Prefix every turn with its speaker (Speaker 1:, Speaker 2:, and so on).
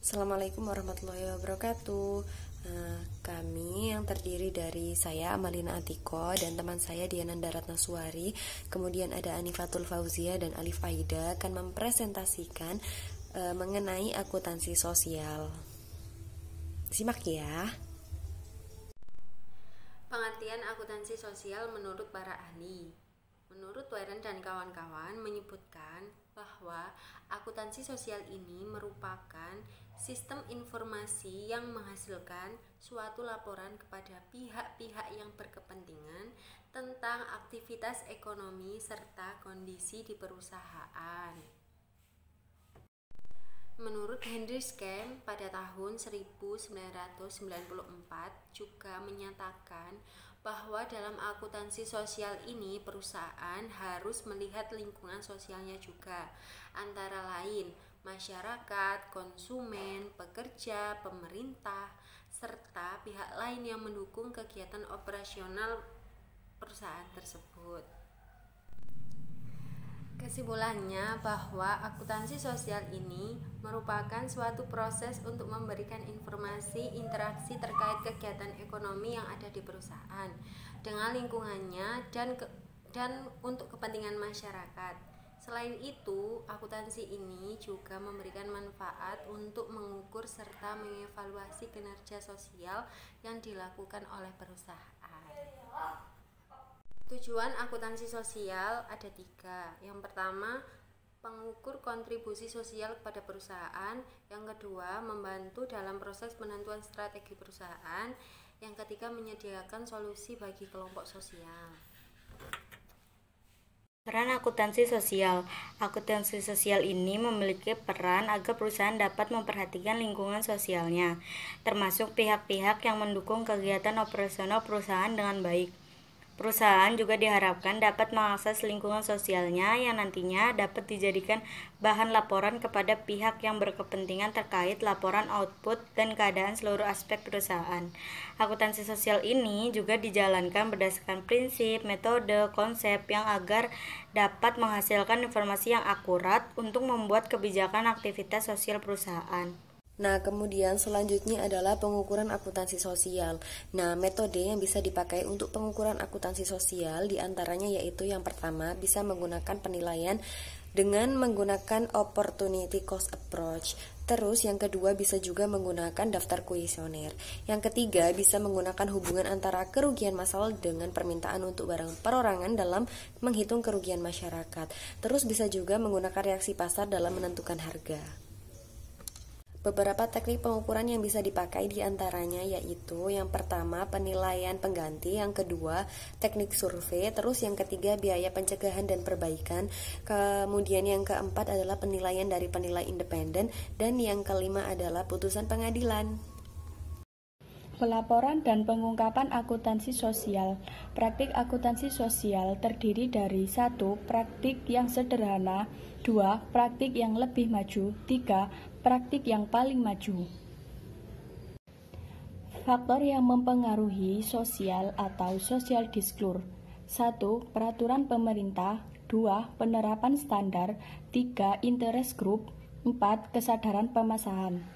Speaker 1: Assalamualaikum warahmatullahi wabarakatuh. Kami yang terdiri dari saya Amalina Atiko dan teman saya Diananda Ratnaswari, kemudian ada Anifatul Fauzia dan Alif Aida akan mempresentasikan mengenai akuntansi sosial. Simak ya.
Speaker 2: Pengertian akuntansi sosial menurut para ahli. Menurut Warren dan kawan-kawan menyebutkan bahwa akuntansi sosial ini merupakan sistem informasi yang menghasilkan suatu laporan kepada pihak-pihak yang berkepentingan tentang aktivitas ekonomi serta kondisi di perusahaan. Menurut Henry Scham pada tahun 1994 juga menyatakan bahwa dalam akuntansi sosial ini perusahaan harus melihat lingkungan sosialnya juga, antara lain masyarakat, konsumen, pekerja, pemerintah, serta pihak lain yang mendukung kegiatan operasional perusahaan tersebut. Kesimpulannya bahwa akuntansi sosial ini merupakan suatu proses untuk memberikan informasi interaksi terkait kegiatan ekonomi yang ada di perusahaan dengan lingkungannya dan untuk kepentingan masyarakat. Selain itu, akuntansi ini juga memberikan manfaat untuk mengukur serta mengevaluasi kinerja sosial yang dilakukan oleh perusahaan. Tujuan akuntansi sosial ada 3. Yang pertama, mengukur kontribusi sosial kepada perusahaan. Yang kedua, membantu dalam proses penentuan strategi perusahaan. Yang ketiga, menyediakan solusi bagi kelompok sosial.
Speaker 3: Peran akuntansi sosial. Akuntansi sosial ini memiliki peran agar perusahaan dapat memperhatikan lingkungan sosialnya, termasuk pihak-pihak yang mendukung kegiatan operasional perusahaan dengan baik. Perusahaan juga diharapkan dapat mengakses lingkungan sosialnya yang nantinya dapat dijadikan bahan laporan kepada pihak yang berkepentingan terkait laporan output dan keadaan seluruh aspek perusahaan. Akuntansi sosial ini juga dijalankan berdasarkan prinsip, metode, konsep yang agar dapat menghasilkan informasi yang akurat untuk membuat kebijakan aktivitas sosial perusahaan.
Speaker 1: Nah, kemudian selanjutnya adalah pengukuran akuntansi sosial. Nah, metode yang bisa dipakai untuk pengukuran akuntansi sosial diantaranya yaitu yang pertama bisa menggunakan penilaian dengan menggunakan opportunity cost approach. Terus yang kedua bisa juga menggunakan daftar kuesioner. Yang ketiga bisa menggunakan hubungan antara kerugian massal dengan permintaan untuk barang perorangan dalam menghitung kerugian masyarakat. Terus bisa juga menggunakan reaksi pasar dalam menentukan harga. Beberapa teknik pengukuran yang bisa dipakai diantaranya yaitu yang pertama penilaian pengganti, yang kedua teknik survei, terus yang ketiga biaya pencegahan dan perbaikan, kemudian yang keempat adalah penilaian dari penilai independen, dan yang kelima adalah putusan pengadilan.
Speaker 4: Pelaporan dan pengungkapan akuntansi sosial. Praktik akuntansi sosial terdiri dari 1. Praktik yang sederhana, 2. Praktik yang lebih maju, 3. Praktik yang paling maju. Faktor yang mempengaruhi sosial atau social disclosure. 1. Peraturan pemerintah, 2. Penerapan standar, 3. Interest group, 4. Kesadaran pemasahan.